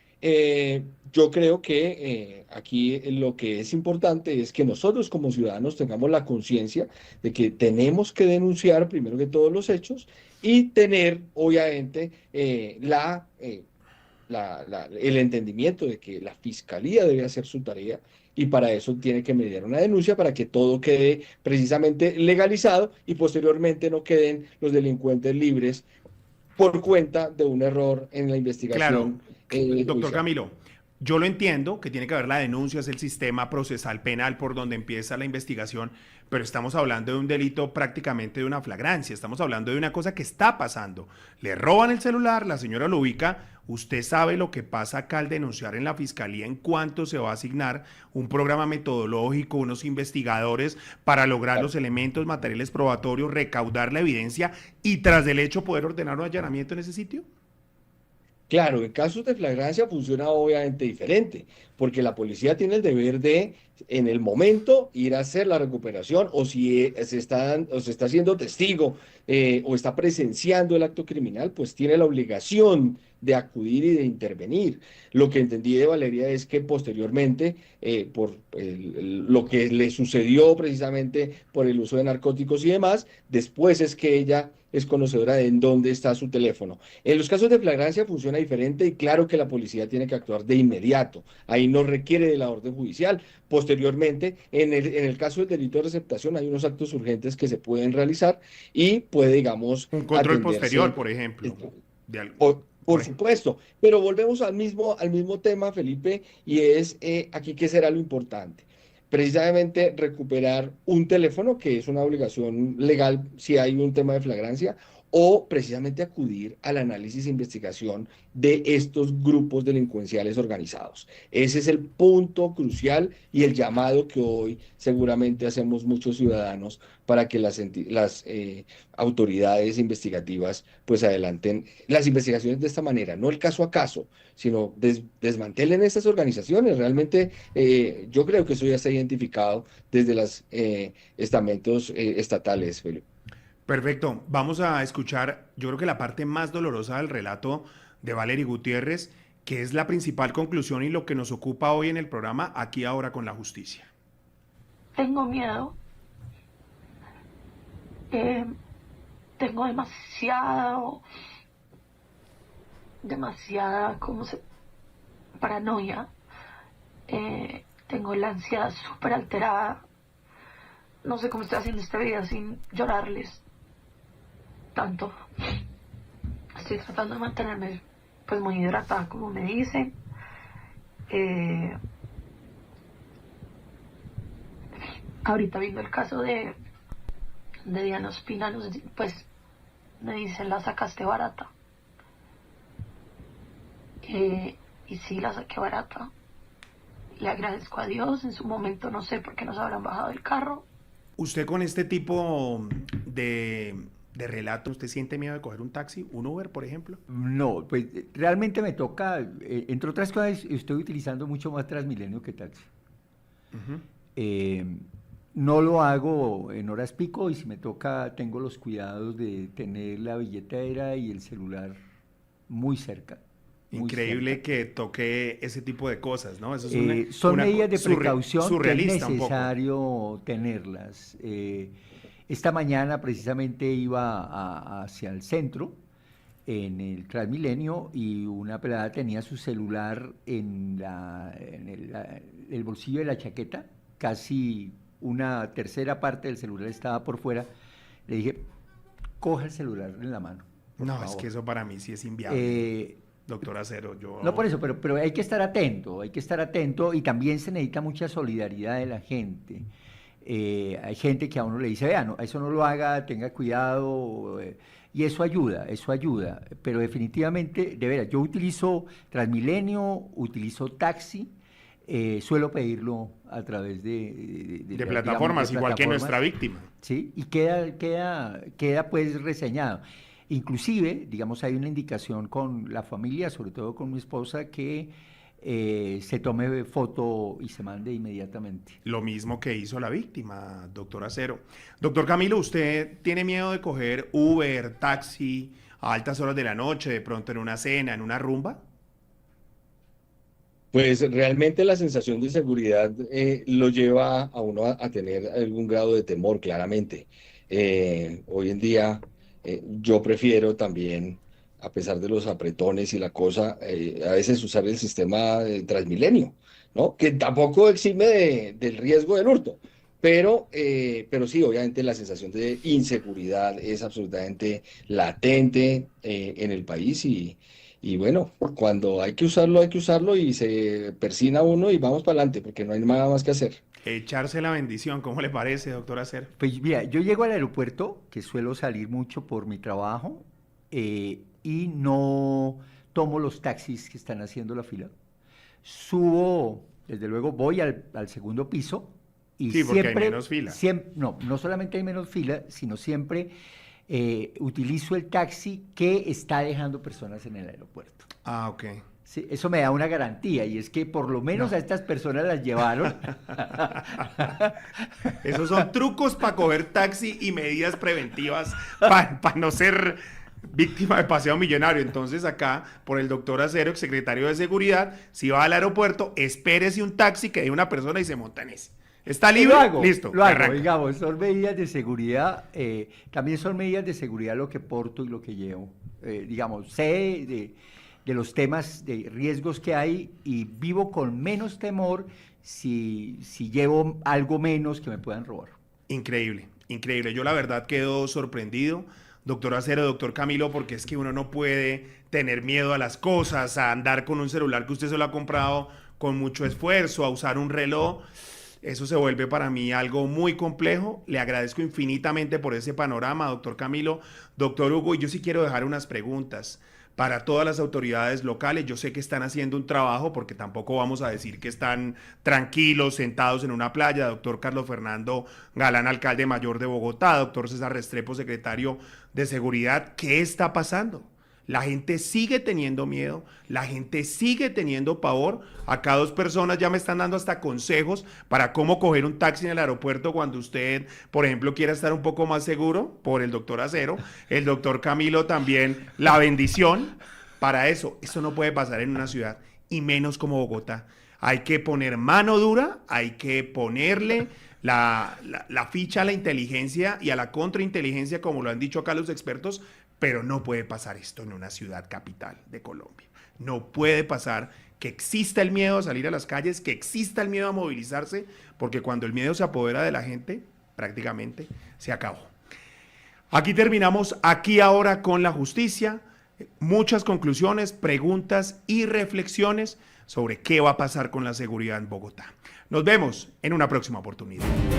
yo creo que aquí lo que es importante es que nosotros como ciudadanos tengamos la conciencia de que tenemos que denunciar primero que todos los hechos y tener obviamente el entendimiento de que la Fiscalía debe hacer su tarea y para eso tiene que mediar una denuncia para que todo quede precisamente legalizado y posteriormente no queden los delincuentes libres por cuenta de un error en la investigación. Claro, doctor judicial. Camilo, yo lo entiendo que tiene que haber la denuncia, es el sistema procesal penal por donde empieza la investigación, pero estamos hablando de un delito prácticamente de una flagrancia, estamos hablando de una cosa que está pasando. Le roban el celular, la señora lo ubica, usted sabe lo que pasa acá al denunciar en la Fiscalía en cuanto se va a asignar un programa metodológico, unos investigadores para lograr los elementos materiales probatorios, recaudar la evidencia y tras del hecho poder ordenar un allanamiento en ese sitio. Claro, en casos de flagrancia funciona obviamente diferente, porque la policía tiene el deber de, en el momento, ir a hacer la recuperación, o si se está siendo testigo o está presenciando el acto criminal, pues tiene la obligación de acudir y de intervenir. Lo que entendí de Valeria es que posteriormente, por lo que le sucedió precisamente por el uso de narcóticos y demás, después es que ella es conocedora de en dónde está su teléfono. En los casos de flagrancia funciona diferente y claro que la policía tiene que actuar de inmediato. Ahí no requiere de la orden judicial. Posteriormente, en el caso del delito de receptación, hay unos actos urgentes que se pueden realizar y puede, digamos, un control atenderse, posterior, por ejemplo. De algo. Por supuesto, pero volvemos al mismo tema, Felipe, y es aquí qué será lo importante. Precisamente recuperar un teléfono, que es una obligación legal si hay un tema de flagrancia, o precisamente acudir al análisis e investigación de estos grupos delincuenciales organizados. Ese es el punto crucial y el llamado que hoy seguramente hacemos muchos ciudadanos para que las autoridades investigativas pues adelanten las investigaciones de esta manera, no el caso a caso, sino desmantelen estas organizaciones. Realmente yo creo que eso ya está identificado desde los estamentos estatales, Felipe. Perfecto, vamos a escuchar, yo creo que la parte más dolorosa del relato de Valery Gutiérrez, que es la principal conclusión y lo que nos ocupa hoy en el programa Aquí Ahora con la Justicia. Tengo miedo. Tengo demasiada paranoia. Tengo la ansiedad súper alterada. No sé cómo estoy haciendo esta vida sin llorarles tanto. Estoy tratando de mantenerme pues muy hidratada, como me dicen. Ahorita viendo el caso de Diana Ospina, pues me dicen la sacaste barata. Y sí, la saqué barata. Le agradezco a Dios. En su momento no sé por qué nos habrán bajado del carro. ¿Usted con este tipo de relato, usted siente miedo de coger un taxi, un Uber, por ejemplo? No, pues realmente me toca, entre otras cosas, estoy utilizando mucho más Transmilenio que taxi. No lo hago en horas pico y si me toca tengo los cuidados de tener la billetera y el celular muy cerca. Increíble que toque ese tipo de cosas, ¿no? Eso es son medidas de precaución que es necesario tenerlas. Esta mañana precisamente iba hacia el centro, en el Transmilenio, y una pelada tenía su celular en el bolsillo de la chaqueta, casi una tercera parte del celular estaba por fuera. Le dije, coja el celular en la mano. No, favor. Es que eso para mí sí es inviable. Doctor Acero, No por eso, pero hay que estar atento y también se necesita mucha solidaridad de la gente. Hay gente que a uno le dice, vea, no, eso no lo haga, tenga cuidado, y eso ayuda, pero definitivamente, de veras, yo utilizo Transmilenio, utilizo taxi, suelo pedirlo a través de plataformas, igual que nuestra víctima. Sí, y queda pues reseñado. Inclusive, digamos, hay una indicación con la familia, sobre todo con mi esposa, que se tome foto y se mande inmediatamente. Lo mismo que hizo la víctima, doctor Acero. Doctor Camilo, ¿usted tiene miedo de coger Uber, taxi, a altas horas de la noche, de pronto en una cena, en una rumba? Pues realmente la sensación de seguridad lo lleva a uno a tener algún grado de temor, claramente. Hoy en día yo prefiero también, a pesar de los apretones y la cosa, a veces usar el sistema de Transmilenio, ¿no? Que tampoco exime del riesgo del hurto, pero sí, obviamente la sensación de inseguridad es absolutamente latente en el país y bueno, cuando hay que usarlo y se persina uno y vamos para adelante, porque no hay nada más que hacer. Echarse la bendición, ¿cómo le parece, doctor Acero? Pues mira, yo llego al aeropuerto, que suelo salir mucho por mi trabajo, y no tomo los taxis que están haciendo la fila. Subo, desde luego voy al segundo piso y sí, porque siempre, hay menos fila. No solamente hay menos fila, sino siempre utilizo el taxi que está dejando personas en el aeropuerto. Ah, ok. Sí, eso me da una garantía y es que por lo menos a estas personas las llevaron. Esos son trucos para coger taxi y medidas preventivas para no ser víctima de paseo millonario. Entonces acá, por el doctor Acero, exsecretario de Seguridad, si va al aeropuerto, espérese un taxi que dé una persona y se monta en ese. ¿Está libre? Listo. Lo hago, digamos, son medidas de seguridad, también son medidas de seguridad lo que porto y lo que llevo. Digamos, sé de los temas de riesgos que hay y vivo con menos temor si llevo algo menos que me puedan robar. Increíble, increíble. Yo la verdad quedo sorprendido, doctor Acero, doctor Camilo, porque es que uno no puede tener miedo a las cosas, a andar con un celular que usted se lo ha comprado con mucho esfuerzo, a usar un reloj. eso se vuelve para mí algo muy complejo. Le agradezco infinitamente por ese panorama, doctor Camilo, doctor Hugo, y yo sí quiero dejar unas preguntas para todas las autoridades locales. Yo sé que están haciendo un trabajo, porque tampoco vamos a decir que están tranquilos, sentados en una playa. Doctor Carlos Fernando Galán, alcalde mayor de Bogotá, doctor César Restrepo, secretario de Seguridad, ¿qué está pasando? La gente sigue teniendo miedo, la gente sigue teniendo pavor. Acá 2 personas ya me están dando hasta consejos para cómo coger un taxi en el aeropuerto cuando usted, por ejemplo, quiera estar un poco más seguro, por el doctor Acero. El doctor Camilo también, la bendición para eso. Eso no puede pasar en una ciudad, y menos como Bogotá. Hay que poner mano dura, hay que ponerle la ficha a la inteligencia y a la contrainteligencia, como lo han dicho acá los expertos, pero no puede pasar esto en una ciudad capital de Colombia. No puede pasar que exista el miedo a salir a las calles, que exista el miedo a movilizarse, porque cuando el miedo se apodera de la gente, prácticamente se acabó. Aquí terminamos Aquí Ahora con la justicia. Muchas conclusiones, preguntas y reflexiones sobre qué va a pasar con la seguridad en Bogotá. Nos vemos en una próxima oportunidad.